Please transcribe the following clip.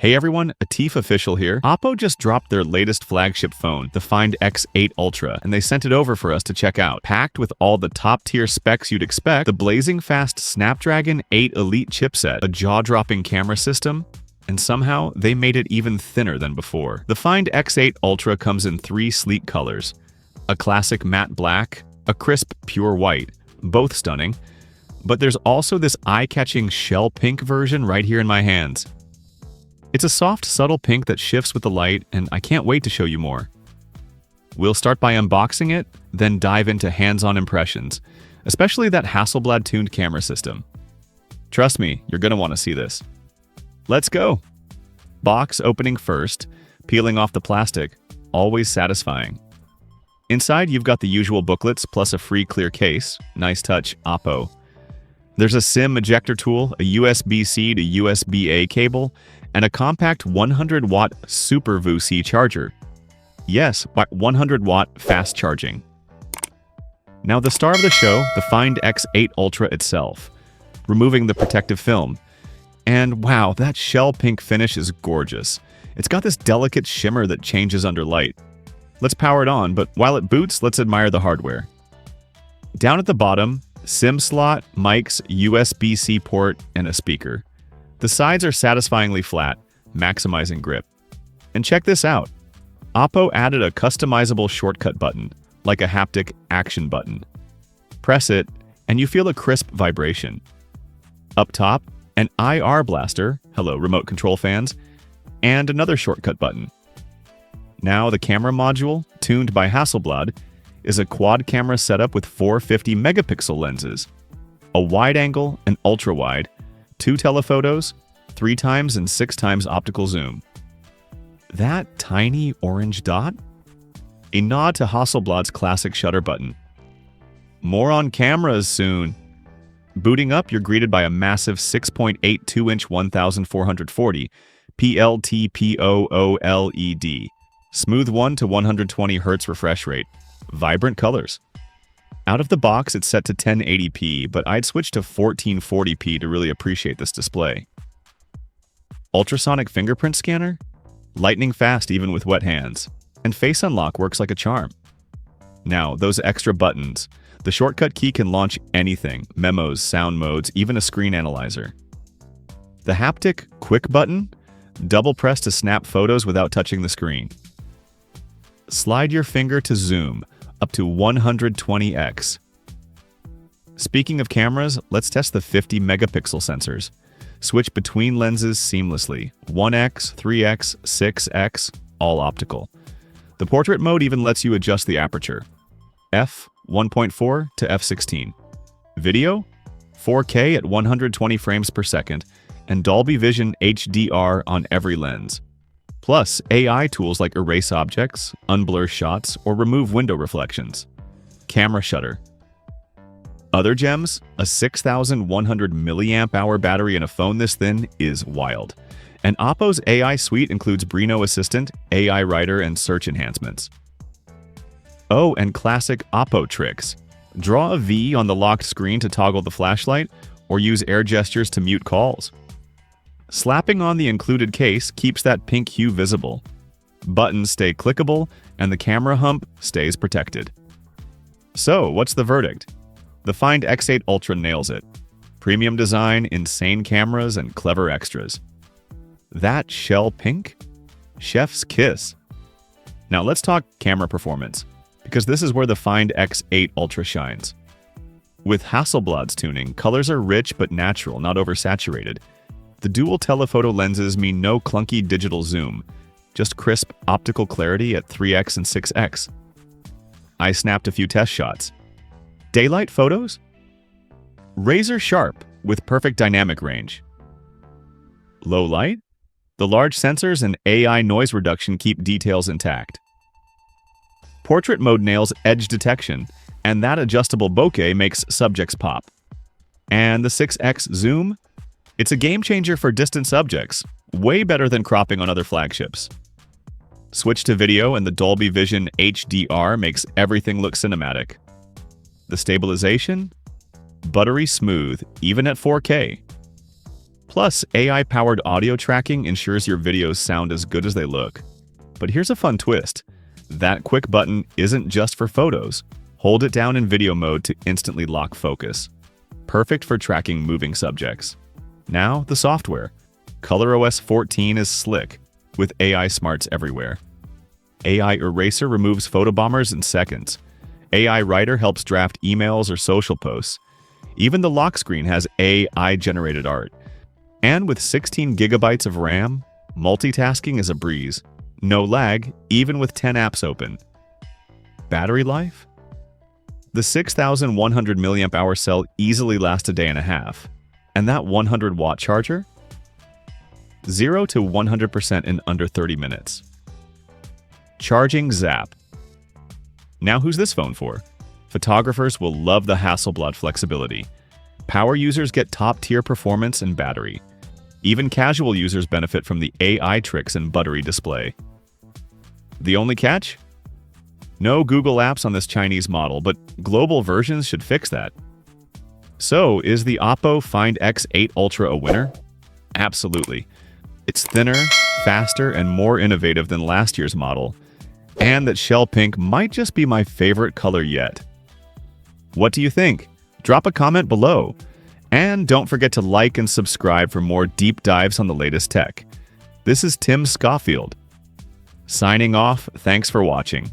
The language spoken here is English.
Hey everyone, Atif Official here. Oppo just dropped their latest flagship phone, the Find X8 Ultra, and they sent it over for us to check out. Packed with all the top-tier specs you'd expect, the blazing fast Snapdragon 8 Elite chipset, a jaw-dropping camera system, and somehow they made it even thinner than before. The Find X8 Ultra comes in 3 sleek colors: a classic matte black, a crisp pure white, both stunning, but there's also this eye-catching shell pink version right here in my hands. It's a soft, subtle pink that shifts with the light, and I can't wait to show you more. We'll start by unboxing it, then dive into hands-on impressions, especially that Hasselblad-tuned camera system. Trust me, you're gonna want to see this. Let's go! Box opening first, peeling off the plastic, always satisfying. Inside, you've got the usual booklets plus a free clear case. Nice touch, Oppo. There's a SIM ejector tool, a USB-C to USB-A cable, and a compact 100-watt Super VU-C charger. Yes, 100-watt fast charging. Now the star of the show, the Find X8 Ultra itself. Removing the protective film. And wow, that shell pink finish is gorgeous. It's got this delicate shimmer that changes under light. Let's power it on, but while it boots, let's admire the hardware. Down at the bottom, SIM slot, mics, USB-C port, and a speaker. The sides are satisfyingly flat, maximizing grip. And check this out. Oppo added a customizable shortcut button, like a haptic action button. Press it, and you feel a crisp vibration. Up top, an IR blaster, hello remote control fans, and another shortcut button. Now the camera module, tuned by Hasselblad, is a quad camera setup with 450 megapixel lenses, a wide angle and ultra wide, 2 telephotos, 3x and 6x optical zoom. That tiny orange dot? A nod to Hasselblad's classic shutter button. More on cameras soon. Booting up, you're greeted by a massive 6.82-inch 1440 PLTPO-OLED. Smooth 1 to 120 Hz refresh rate. Vibrant colors. Out of the box, it's set to 1080p, but I'd switch to 1440p to really appreciate this display. Ultrasonic fingerprint scanner? Lightning fast even with wet hands. And face unlock works like a charm. Now, those extra buttons. The shortcut key can launch anything: memos, sound modes, even a screen analyzer. The haptic quick button? Double press to snap photos without touching the screen. Slide your finger to zoom, up to 120x. Speaking of cameras, let's test the 50 megapixel sensors. Switch between lenses seamlessly. 1x, 3x, 6x, all optical. The portrait mode even lets you adjust the aperture. f1.4 to f16. Video? 4K at 120 frames per second, and Dolby Vision HDR on every lens. Plus, AI tools like erase objects, unblur shots, or remove window reflections. Camera shutter. Other gems? A 6,100 mAh battery in a phone this thin is wild. And Oppo's AI suite includes Brino Assistant, AI Writer, and search enhancements. Oh, and classic Oppo tricks. Draw a V on the locked screen to toggle the flashlight, or use air gestures to mute calls. Slapping on the included case keeps that pink hue visible. Buttons stay clickable, and the camera hump stays protected. So, what's the verdict? The Find X8 Ultra nails it. Premium design, insane cameras, and clever extras. That shell pink? Chef's kiss. Now let's talk camera performance, because this is where the Find X8 Ultra shines. With Hasselblad's tuning, colors are rich but natural, not oversaturated. The dual telephoto lenses mean no clunky digital zoom, just crisp optical clarity at 3x and 6x. I snapped a few test shots. Daylight photos? Razor sharp with perfect dynamic range. Low light? The large sensors and AI noise reduction keep details intact. Portrait mode nails edge detection, and that adjustable bokeh makes subjects pop. And the 6x zoom? It's a game changer for distant subjects, way better than cropping on other flagships. Switch to video and the Dolby Vision HDR makes everything look cinematic. The stabilization? Buttery smooth, even at 4K. Plus, AI-powered audio tracking ensures your videos sound as good as they look. But here's a fun twist. That quick button isn't just for photos. Hold it down in video mode to instantly lock focus. Perfect for tracking moving subjects. Now, the software. ColorOS 14 is slick, with AI smarts everywhere. AI Eraser removes photobombers in seconds. AI Writer helps draft emails or social posts. Even the lock screen has AI-generated art. And with 16 gigabytes of RAM, multitasking is a breeze. No lag, even with 10 apps open. Battery life? The 6,100 mAh cell easily lasts a day and a half. And that 100-watt charger? 0 to 100% in under 30 minutes. Charging Zap. Now who's this phone for? Photographers will love the Hasselblad flexibility. Power users get top-tier performance and battery. Even casual users benefit from the AI tricks and buttery display. The only catch? No Google apps on this Chinese model, but global versions should fix that. So, is the Oppo Find X8 Ultra a winner? Absolutely. It's thinner, faster, and more innovative than last year's model. And that shell pink might just be my favorite color yet. What do you think? Drop a comment below. And don't forget to like and subscribe for more deep dives on the latest tech. This is Tim Schofield. Signing off, thanks for watching.